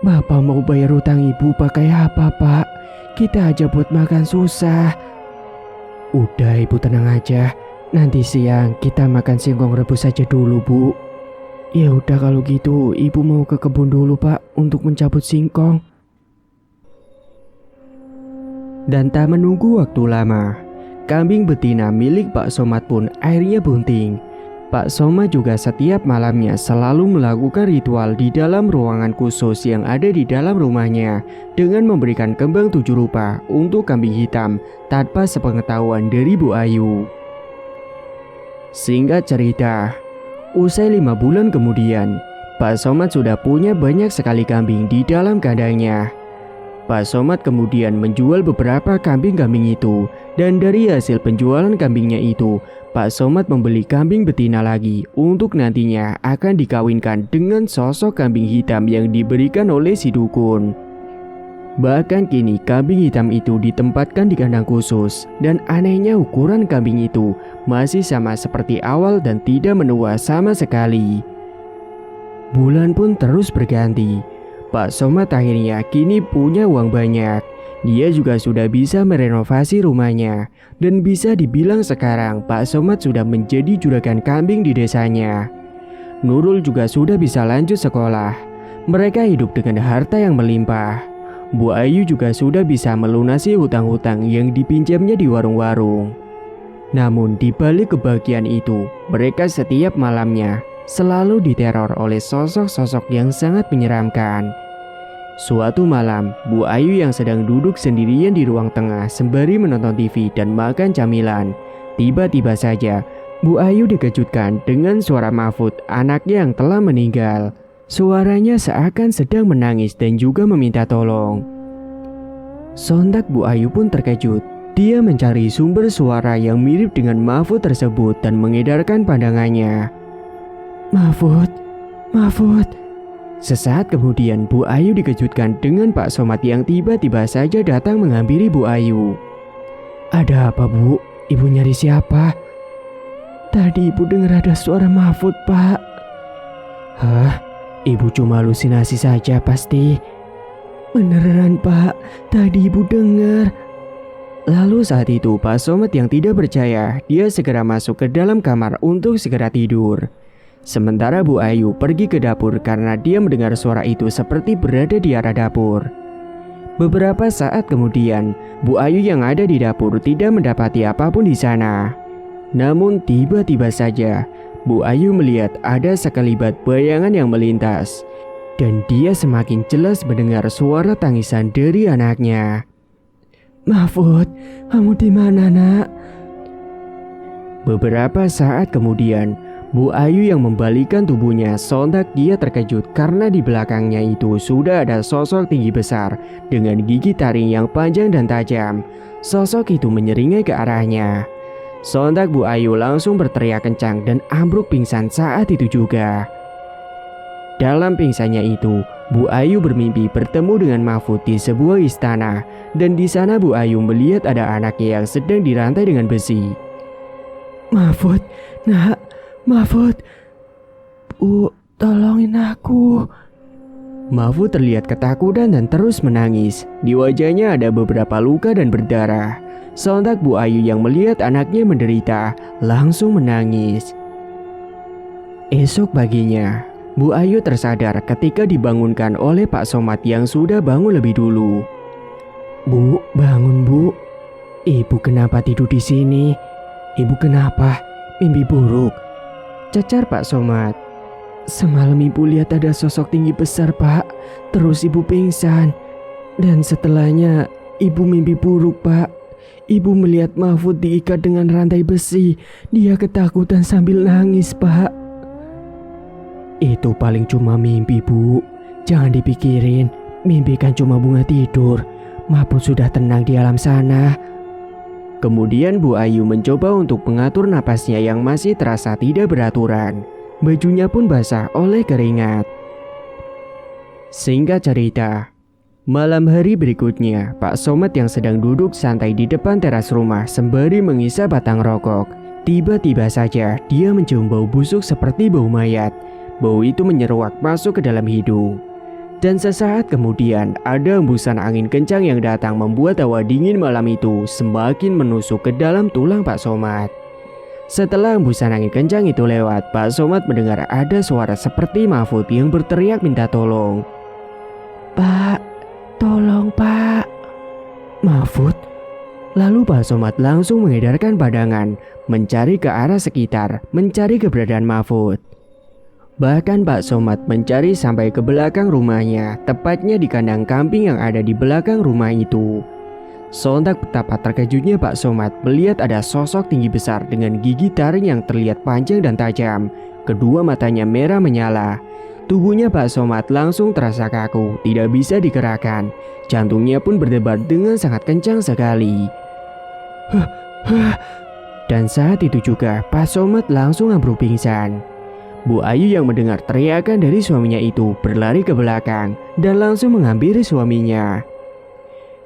Speaker 1: Bapak mau bayar utang ibu pakai apa pak? Kita aja buat makan susah. Udah ibu tenang aja. Nanti siang kita makan singkong rebus saja dulu bu. Ya udah kalau gitu ibu mau ke kebun dulu pak untuk mencabut singkong. Dan tak menunggu waktu lama, kambing betina milik Pak Somad pun akhirnya bunting. Pak Somad juga setiap malamnya selalu melakukan ritual di dalam ruangan khusus yang ada di dalam rumahnya dengan memberikan kembang 7 rupa untuk kambing hitam tanpa sepengetahuan dari Bu Ayu. Singkat cerita, usai 5 bulan kemudian, Pak Somad sudah punya banyak sekali kambing di dalam kandangnya. Pak Somad kemudian menjual beberapa kambing-kambing itu, dan dari hasil penjualan kambingnya itu, Pak Somad membeli kambing betina lagi untuk nantinya akan dikawinkan dengan sosok kambing hitam yang diberikan oleh si dukun. Bahkan kini kambing hitam itu ditempatkan di kandang khusus, dan anehnya ukuran kambing itu masih sama seperti awal dan tidak menua sama sekali. Bulan pun terus berganti. Pak Somad akhirnya kini punya uang banyak. Dia juga sudah bisa merenovasi rumahnya. Dan bisa dibilang sekarang Pak Somad sudah menjadi juragan kambing di desanya. Nurul juga sudah bisa lanjut sekolah. Mereka hidup dengan harta yang melimpah. Bu Ayu juga sudah bisa melunasi hutang-hutang yang dipinjamnya di warung-warung. Namun di balik kebahagiaan itu, mereka setiap malamnya selalu diteror oleh sosok-sosok yang sangat menyeramkan. Suatu malam, Bu Ayu yang sedang duduk sendirian di ruang tengah sembari menonton TV dan makan camilan. Tiba-tiba saja, Bu Ayu dikejutkan dengan suara Mahfud, anaknya yang telah meninggal. Suaranya seakan sedang menangis dan juga meminta tolong. Sontak Bu Ayu pun terkejut. Dia mencari sumber suara yang mirip dengan Mahfud tersebut dan mengedarkan pandangannya. Mahfud, Mahfud. Sesaat kemudian Bu Ayu dikejutkan dengan Pak Somad yang tiba-tiba saja datang menghampiri Bu Ayu. Ada apa bu? Ibu nyari siapa? Tadi ibu dengar ada suara Mahfud pak. Hah? Ibu cuma halusinasi saja pasti. Beneran pak, tadi ibu dengar. Lalu saat itu Pak Somad yang tidak percaya, dia segera masuk ke dalam kamar untuk segera tidur. Sementara Bu Ayu pergi ke dapur karena dia mendengar suara itu seperti berada di arah dapur. Beberapa saat kemudian, Bu Ayu yang ada di dapur tidak mendapati apapun di sana. Namun tiba-tiba saja, Bu Ayu melihat ada sekelibat bayangan yang melintas. Dan dia semakin jelas mendengar suara tangisan dari anaknya. Mahfud, kamu di mana nak? Beberapa saat kemudian, Bu Ayu yang membalikkan tubuhnya sontak dia terkejut karena di belakangnya itu sudah ada sosok tinggi besar dengan gigi taring yang panjang dan tajam. Sosok itu menyeringai ke arahnya. Sontak Bu Ayu langsung berteriak kencang dan ambruk pingsan saat itu juga. Dalam pingsannya itu, Bu Ayu bermimpi bertemu dengan Mahfud di sebuah istana, dan di sana Bu Ayu melihat ada anaknya yang sedang dirantai dengan besi. Mahfud, nak, Mahfud, Bu, tolongin aku. Mahfud terlihat ketakutan dan terus menangis. Di wajahnya ada beberapa luka dan berdarah. Sontak Bu Ayu yang melihat anaknya menderita langsung menangis. Esok paginya, Bu Ayu tersadar ketika dibangunkan oleh Pak Somad yang sudah bangun lebih dulu. Bu, bangun Bu. Ibu kenapa tidur di sini? Ibu kenapa? Mimpi buruk? Cecar Pak Somad. Semalam ibu lihat ada sosok tinggi besar Pak. Terus ibu pingsan. Dan setelahnya ibu mimpi buruk Pak. Ibu melihat Mahfud diikat dengan rantai besi. Dia ketakutan sambil nangis Pak. Itu paling cuma mimpi Bu. Jangan dipikirin. Mimpi kan cuma bunga tidur. Mahfud sudah tenang di alam sana. Kemudian Bu Ayu mencoba untuk mengatur napasnya yang masih terasa tidak beraturan. Bajunya pun basah oleh keringat. Singkat cerita, malam hari berikutnya, Pak Somad yang sedang duduk santai di depan teras rumah sembari mengisap batang rokok. Tiba-tiba saja dia mencium bau busuk seperti bau mayat. Bau itu menyeruak masuk ke dalam hidung. Dan sesaat kemudian ada hembusan angin kencang yang datang membuat hawa dingin malam itu semakin menusuk ke dalam tulang Pak Somad. Setelah hembusan angin kencang itu lewat, Pak Somad mendengar ada suara seperti Mahfud yang berteriak minta tolong. Pak, tolong Pak. Mahfud? Lalu Pak Somad langsung mengedarkan pandangan, mencari ke arah sekitar, mencari keberadaan Mahfud. Bahkan Pak Somad mencari sampai ke belakang rumahnya, tepatnya di kandang kambing yang ada di belakang rumah itu. Sontak betapa terkejutnya Pak Somad melihat ada sosok tinggi besar dengan gigi taring yang terlihat panjang dan tajam. Kedua matanya merah menyala. Tubuhnya Pak Somad langsung terasa kaku, tidak bisa digerakkan. Jantungnya pun berdebar dengan sangat kencang sekali. Dan saat itu juga Pak Somad langsung ambruk pingsan. Bu Ayu yang mendengar teriakan dari suaminya itu berlari ke belakang dan langsung menghampiri suaminya.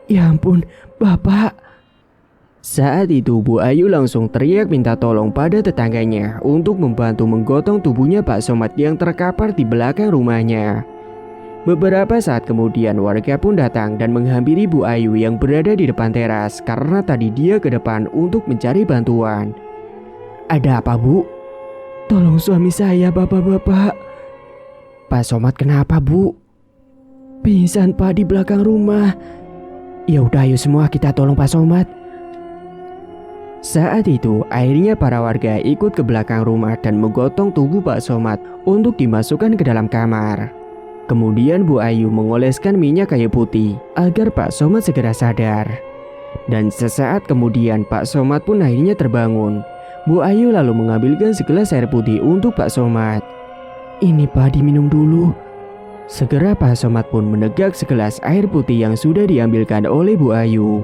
Speaker 1: Ya ampun, Bapak. Saat itu Bu Ayu langsung teriak minta tolong pada tetangganya untuk membantu menggotong tubuhnya Pak Somad yang terkapar di belakang rumahnya. Beberapa saat kemudian warga pun datang dan menghampiri Bu Ayu yang berada di depan teras karena tadi dia ke depan untuk mencari bantuan. Ada apa Bu? Tolong suami saya bapak-bapak. Pak Somad kenapa Bu? Pingsan Pak di belakang rumah. Ya udah ayo semua kita tolong Pak Somad. Saat itu akhirnya para warga ikut ke belakang rumah dan menggotong tubuh Pak Somad untuk dimasukkan ke dalam kamar. Kemudian Bu Ayu mengoleskan minyak kayu putih agar Pak Somad segera sadar. Dan sesaat kemudian Pak Somad pun akhirnya terbangun. Bu Ayu lalu mengambilkan segelas air putih untuk Pak Somad. Ini Pak diminum dulu. Segera Pak Somad pun menegak segelas air putih yang sudah diambilkan oleh Bu Ayu.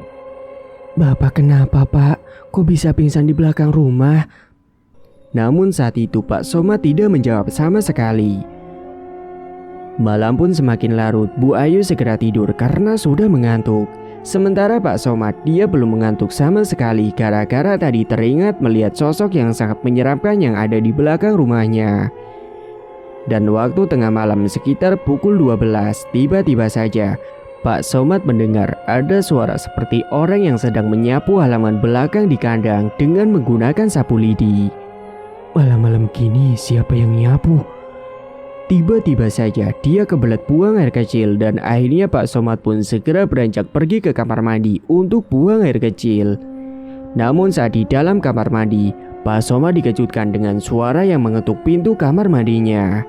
Speaker 1: Bapak kenapa Pak? Kok bisa pingsan di belakang rumah? Namun saat itu Pak Somad tidak menjawab sama sekali. Malam pun semakin larut, Bu Ayu segera tidur karena sudah mengantuk. Sementara Pak Somad dia belum mengantuk sama sekali gara-gara tadi teringat melihat sosok yang sangat menyeramkan yang ada di belakang rumahnya. Dan waktu tengah malam sekitar pukul 12, tiba-tiba saja Pak Somad mendengar ada suara seperti orang yang sedang menyapu halaman belakang di kandang dengan menggunakan sapu lidi. Malam-malam gini siapa yang nyapu? Tiba-tiba saja dia kebelet buang air kecil dan akhirnya Pak Somad pun segera beranjak pergi ke kamar mandi untuk buang air kecil. Namun saat di dalam kamar mandi, Pak Somad dikejutkan dengan suara yang mengetuk pintu kamar mandinya.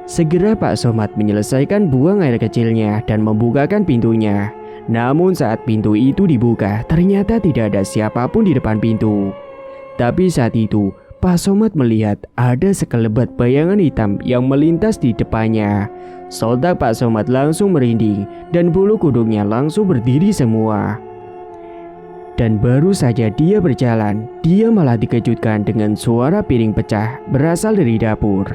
Speaker 1: Segera Pak Somad menyelesaikan buang air kecilnya dan membukakan pintunya. Namun saat pintu itu dibuka, ternyata tidak ada siapapun di depan pintu. Tapi saat itu Pak Somad melihat ada sekelebat bayangan hitam yang melintas di depannya. Sontak Pak Somad langsung merinding dan bulu kuduknya langsung berdiri semua. Dan baru saja dia berjalan, dia malah dikejutkan dengan suara piring pecah berasal dari dapur.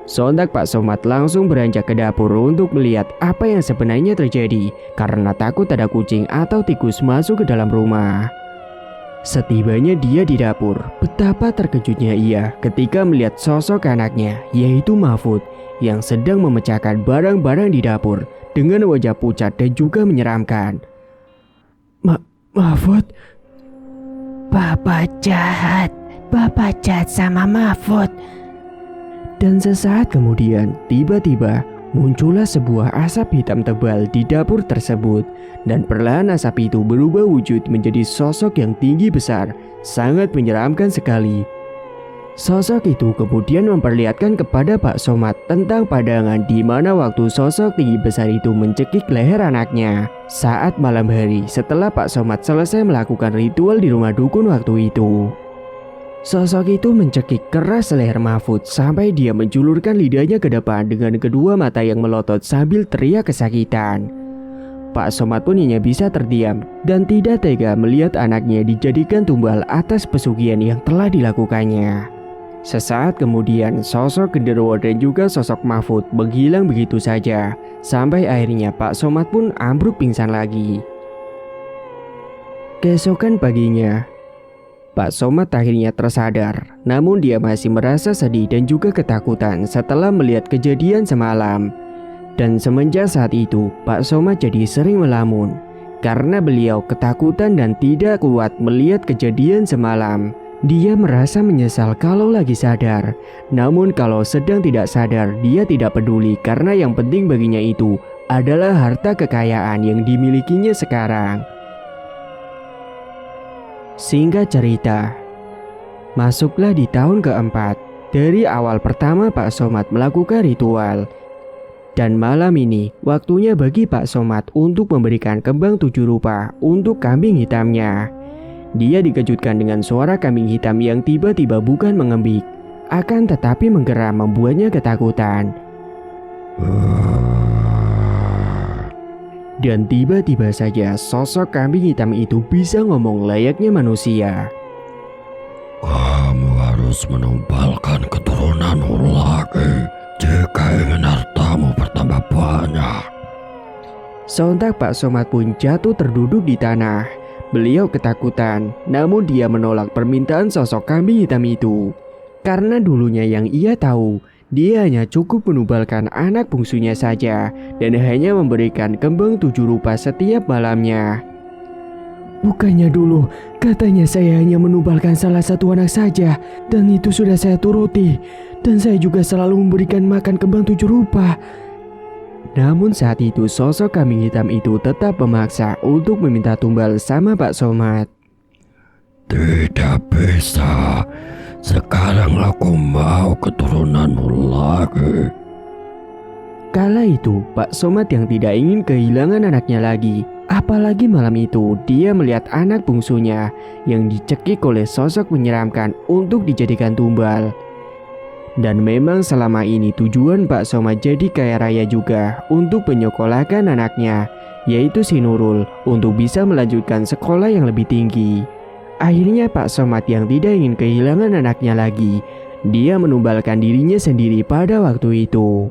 Speaker 1: Sontak Pak Somad langsung beranjak ke dapur untuk melihat apa yang sebenarnya terjadi karena takut ada kucing atau tikus masuk ke dalam rumah. Setibanya dia di dapur, betapa terkejutnya ia ketika melihat sosok anaknya, yaitu Mahfud, yang sedang memecahkan barang-barang di dapur dengan wajah pucat dan juga menyeramkan. Mahfud?
Speaker 2: Bapak jahat sama Mahfud.
Speaker 1: Dan sesaat kemudian, tiba-tiba muncullah sebuah asap hitam tebal di dapur tersebut. Dan perlahan asap itu berubah wujud menjadi sosok yang tinggi besar, sangat menyeramkan sekali. Sosok itu kemudian memperlihatkan kepada Pak Somad tentang pandangan di mana waktu sosok tinggi besar itu mencekik leher anaknya saat malam hari setelah Pak Somad selesai melakukan ritual di rumah dukun waktu itu. Sosok itu mencekik keras leher Mahfud sampai dia menjulurkan lidahnya ke depan dengan kedua mata yang melotot sambil teriak kesakitan. Pak Somad pun hanya bisa terdiam dan tidak tega melihat anaknya dijadikan tumbal atas pesugihan yang telah dilakukannya. Sesaat kemudian sosok genderuwo dan juga sosok Mahfud menghilang begitu saja sampai akhirnya Pak Somad pun ambruk pingsan lagi. Keesokan paginya, Pak Somad akhirnya tersadar, namun dia masih merasa sedih dan juga ketakutan setelah melihat kejadian semalam. Dan semenjak saat itu, Pak Somad jadi sering melamun karena beliau ketakutan dan tidak kuat melihat kejadian semalam. Dia merasa menyesal kalau lagi sadar, namun kalau sedang tidak sadar dia tidak peduli karena yang penting baginya itu adalah harta kekayaan yang dimilikinya sekarang. Singkat cerita, masuklah di tahun keempat dari awal pertama Pak Somad melakukan ritual. Dan malam ini waktunya bagi Pak Somad untuk memberikan kembang 7 rupa untuk kambing hitamnya. Dia dikejutkan dengan suara kambing hitam yang tiba-tiba bukan mengembik, akan tetapi menggeram membuatnya ketakutan. Dan tiba-tiba saja sosok kambing hitam itu bisa ngomong layaknya manusia.
Speaker 3: Kamu harus menumbalkan keturunanmu lagi jika ingin hartamu bertambah banyak.
Speaker 1: Sontak Pak Somad pun jatuh terduduk di tanah. Beliau ketakutan, namun dia menolak permintaan sosok kambing hitam itu. Karena dulunya yang ia tahu, dia hanya cukup menumbalkan anak bungsunya saja dan hanya memberikan kembang 7 rupa setiap malamnya. Bukannya dulu katanya saya hanya menumbalkan salah satu anak saja, dan itu sudah saya turuti, dan saya juga selalu memberikan makan kembang 7 rupa. Namun saat itu sosok kambing hitam itu tetap memaksa untuk meminta tumbal sama Pak Somad.
Speaker 3: Tidak bisa. Sekarang aku mau keturunanmu lagi.
Speaker 1: Kala itu Pak Somad yang tidak ingin kehilangan anaknya lagi. Apalagi malam itu dia melihat anak bungsunya yang dicekik oleh sosok menyeramkan untuk dijadikan tumbal. Dan memang selama ini tujuan Pak Somad jadi kaya raya juga untuk menyekolahkan anaknya, yaitu si Nurul, untuk bisa melanjutkan sekolah yang lebih tinggi. Akhirnya Pak Somad yang tidak ingin kehilangan anaknya lagi, dia menumbalkan dirinya sendiri pada waktu itu.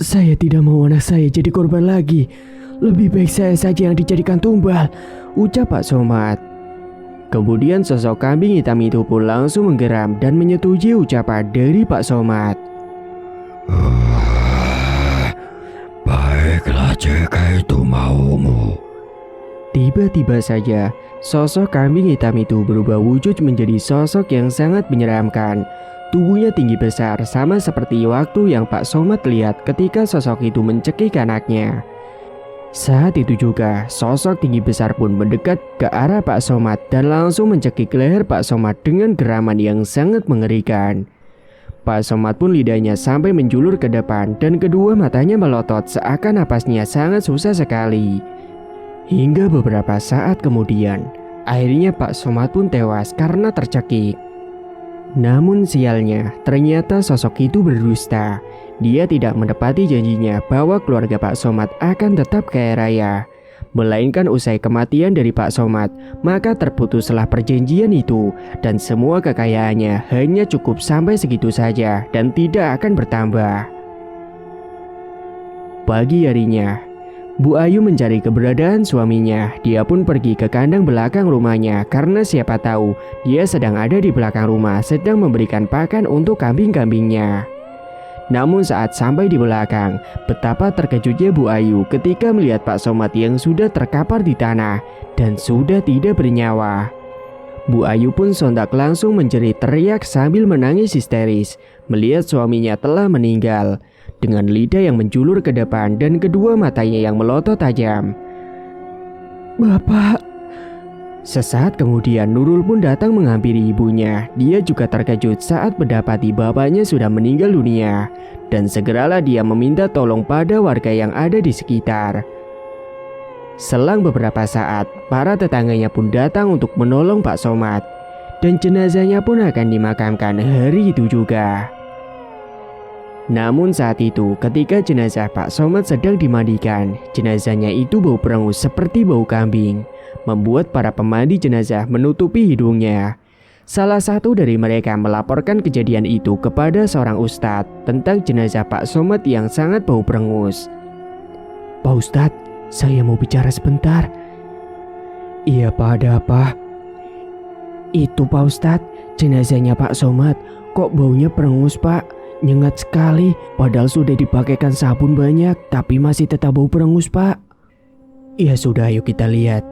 Speaker 1: Saya tidak mau anak saya jadi korban lagi. Lebih baik saya saja yang dijadikan tumbal, ucap Pak Somad. Kemudian sosok kambing hitam itu pun langsung menggeram dan menyetujui ucapan dari Pak Somad.
Speaker 3: Baiklah jika itu maumu.
Speaker 1: Tiba-tiba saja, sosok kambing hitam itu berubah wujud menjadi sosok yang sangat menyeramkan. Tubuhnya tinggi besar sama seperti waktu yang Pak Somad lihat ketika sosok itu mencekik anaknya. Saat itu juga, sosok tinggi besar pun mendekat ke arah Pak Somad dan langsung mencekik leher Pak Somad dengan geraman yang sangat mengerikan. Pak Somad pun lidahnya sampai menjulur ke depan dan kedua matanya melotot seakan napasnya sangat susah sekali. Hingga beberapa saat kemudian, akhirnya Pak Somad pun tewas karena tercekik. Namun sialnya, ternyata sosok itu berdusta. Dia tidak menepati janjinya bahwa keluarga Pak Somad akan tetap kaya raya. melainkan usai kematian dari Pak Somad, maka terputuslah perjanjian itu dan semua kekayaannya hanya cukup sampai segitu saja dan tidak akan bertambah. Pagi harinya, Bu Ayu mencari keberadaan suaminya. Dia pun pergi ke kandang belakang rumahnya karena siapa tahu dia sedang ada di belakang rumah sedang memberikan pakan untuk kambing-kambingnya. Namun saat sampai di belakang, betapa terkejutnya Bu Ayu ketika melihat Pak Somad yang sudah terkapar di tanah dan sudah tidak bernyawa. Bu Ayu pun sontak langsung menjerit teriak sambil menangis histeris melihat suaminya telah meninggal dengan lidah yang menjulur ke depan dan kedua matanya yang melotot tajam. "Bapak!" Sesaat kemudian Nurul pun datang menghampiri ibunya. Dia juga terkejut saat mendapati bapaknya sudah meninggal dunia dan segeralah dia meminta tolong pada warga yang ada di sekitar. Selang beberapa saat, para tetangganya pun datang untuk menolong Pak Somad dan jenazahnya pun akan dimakamkan hari itu juga. Namun saat itu ketika jenazah Pak Somad sedang dimandikan, jenazahnya itu bau perengus seperti bau kambing, membuat para pemandi jenazah menutupi hidungnya. Salah satu dari mereka melaporkan kejadian itu kepada seorang ustadz tentang jenazah Pak Somad yang sangat bau perengus. "Pak Ustadz, saya mau bicara sebentar." "Iya Pak, ada apa?" "Itu Pak Ustadz, jenazahnya Pak Somad kok baunya perengus Pak. Nyengat sekali, padahal sudah dipakaikan sabun banyak, tapi masih tetap bau perengus Pak." "Ya sudah, ayo kita lihat."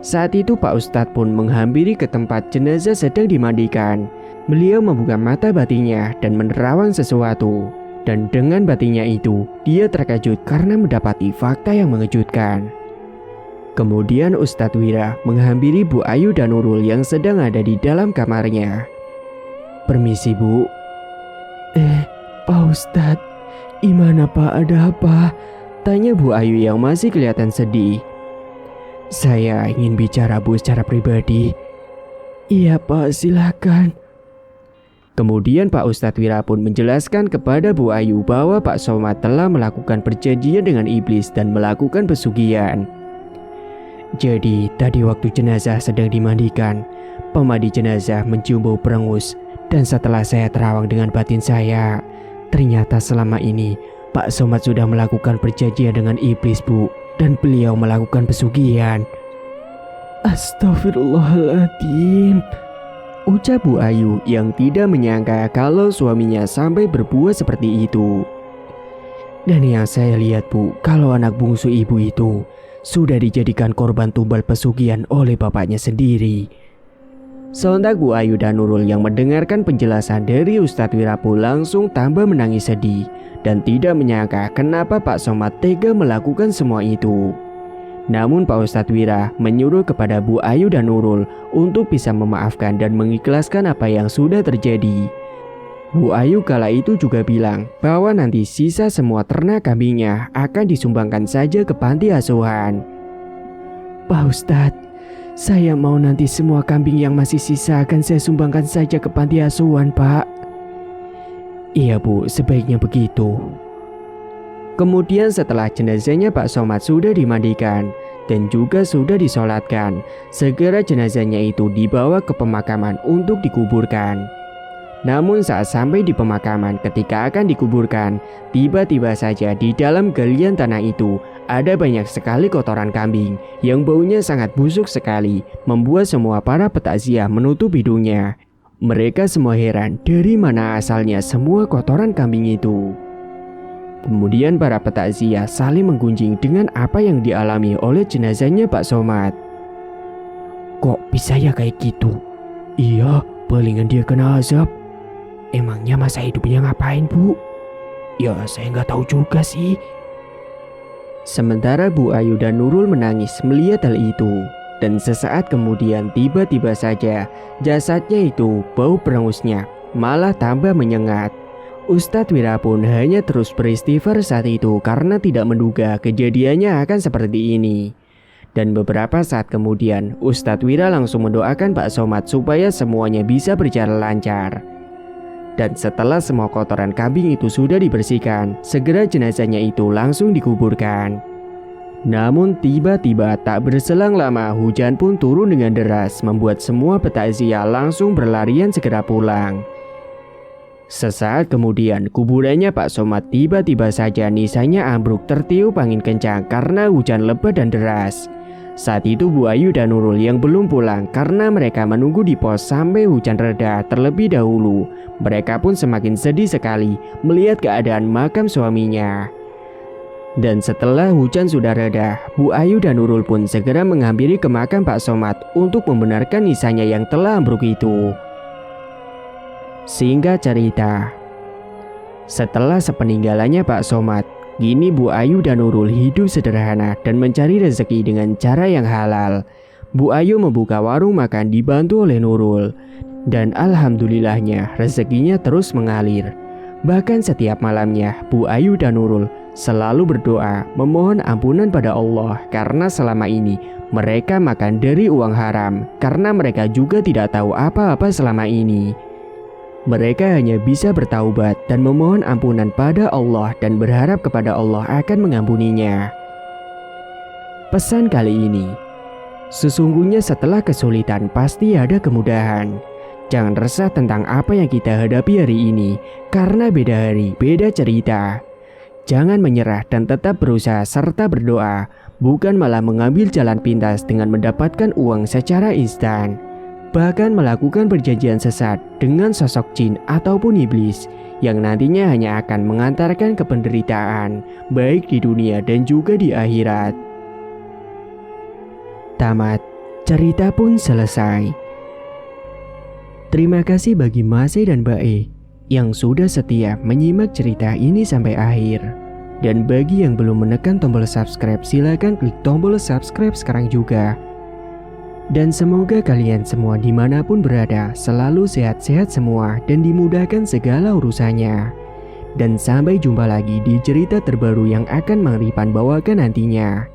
Speaker 1: Saat itu Pak Ustadz pun menghampiri ke tempat jenazah sedang dimandikan. Beliau membuka mata batinnya dan menerawang sesuatu. Dan dengan batinnya itu, dia terkejut karena mendapati fakta yang mengejutkan. Kemudian Ustadz Wira menghampiri Bu Ayu dan Nurul yang sedang ada di dalam kamarnya. "Permisi Bu." Pak Ustadz, gimana Pak, ada apa?" tanya Bu Ayu yang masih kelihatan sedih. "Saya ingin bicara Bu secara pribadi." "Iya Pak, silakan." Kemudian Pak Ustadz Wira pun menjelaskan kepada Bu Ayu bahwa Pak Somad telah melakukan perjanjian dengan iblis dan melakukan pesugihan. Jadi tadi waktu jenazah sedang dimandikan, pemandi jenazah mencium bau perengus. Dan setelah saya terawang dengan batin saya, ternyata selama ini Pak Somad sudah melakukan perjanjian dengan iblis Bu, dan beliau melakukan pesugihan. "Astagfirullahaladzim," ucap Bu Ayu yang tidak menyangka kalau suaminya sampai berbuat seperti itu. "Dan yang saya lihat Bu, kalau anak bungsu ibu itu sudah dijadikan korban tumbal pesugihan oleh bapaknya sendiri." Sontak Bu Ayu dan Nurul yang mendengarkan penjelasan dari Ustadz Wira pun langsung tambah menangis sedih dan tidak menyangka kenapa Pak Somad tega melakukan semua itu. Namun Pak Ustadz Wira menyuruh kepada Bu Ayu dan Nurul untuk bisa memaafkan dan mengikhlaskan apa yang sudah terjadi. Bu Ayu kala itu juga bilang bahwa nanti sisa semua ternak kambingnya akan disumbangkan saja ke panti asuhan. "Pak Ustadz, saya mau nanti semua kambing yang masih sisa akan saya sumbangkan saja ke panti asuhan Pak." "Iya Bu, sebaiknya begitu." Kemudian setelah jenazahnya Pak Somad sudah dimandikan dan juga sudah disolatkan, segera jenazahnya itu dibawa ke pemakaman untuk dikuburkan. Namun saat sampai di pemakaman ketika akan dikuburkan, tiba-tiba saja di dalam galian tanah itu ada banyak sekali kotoran kambing yang baunya sangat busuk sekali, membuat semua para petakziah menutup hidungnya. Mereka semua heran dari mana asalnya semua kotoran kambing itu. Kemudian para petakziah saling menggunjing dengan apa yang dialami oleh jenazahnya Pak Somad. "Kok bisa ya kayak gitu?" "Iya, palingan dia kena azab." "Emangnya masa hidupnya ngapain Bu?" "Ya saya nggak tahu juga sih." Sementara Bu Ayu dan Nurul menangis melihat hal itu. Dan sesaat kemudian tiba-tiba saja jasadnya itu bau perengusnya malah tambah menyengat. Ustadz Wira pun hanya terus beristighfar saat itu karena tidak menduga kejadiannya akan seperti ini. Dan beberapa saat kemudian Ustadz Wira langsung mendoakan Pak Somad supaya semuanya bisa berjalan lancar. Dan setelah semua kotoran kambing itu sudah dibersihkan, segera jenazahnya itu langsung dikuburkan. Namun tiba-tiba tak berselang lama hujan pun turun dengan deras, membuat semua petakziah langsung berlarian segera pulang. Sesaat kemudian kuburannya Pak Somad tiba-tiba saja nisanya ambruk tertiup angin kencang karena hujan lebat dan deras. Saat itu Bu Ayu dan Nurul yang belum pulang karena mereka menunggu di pos sampai hujan reda terlebih dahulu. Mereka pun semakin sedih sekali melihat keadaan makam suaminya. Dan setelah hujan sudah reda, Bu Ayu dan Nurul pun segera menghampiri ke makam Pak Somad untuk membenarkan nisanya yang telah ambruk itu. Singkat cerita, setelah sepeninggalannya Pak Somad, kini Bu Ayu dan Nurul hidup sederhana dan mencari rezeki dengan cara yang halal. Bu Ayu membuka warung makan dibantu oleh Nurul, dan alhamdulillahnya rezekinya terus mengalir. Bahkan setiap malamnya Bu Ayu dan Nurul selalu berdoa memohon ampunan pada Allah karena selama ini mereka makan dari uang haram karena mereka juga tidak tahu apa-apa selama ini. Mereka hanya bisa bertaubat dan memohon ampunan pada Allah dan berharap kepada Allah akan mengampuninya. Pesan kali ini, sesungguhnya setelah kesulitan pasti ada kemudahan. Jangan resah tentang apa yang kita hadapi hari ini, karena beda hari, beda cerita. Jangan menyerah dan tetap berusaha serta berdoa, bukan malah mengambil jalan pintas dengan mendapatkan uang secara instan. Bahkan melakukan perjanjian sesat dengan sosok jin ataupun iblis yang nantinya hanya akan mengantarkan ke penderitaan, baik di dunia dan juga di akhirat. Tamat, cerita pun selesai. Terima kasih bagi Mas E dan Mbak E yang sudah setia menyimak cerita ini sampai akhir. Dan bagi yang belum menekan tombol subscribe, silakan klik tombol subscribe sekarang juga. Dan semoga kalian semua dimanapun berada selalu sehat-sehat semua dan dimudahkan segala urusannya. Dan sampai jumpa lagi di cerita terbaru yang akan Mang Ripan bawakan nantinya.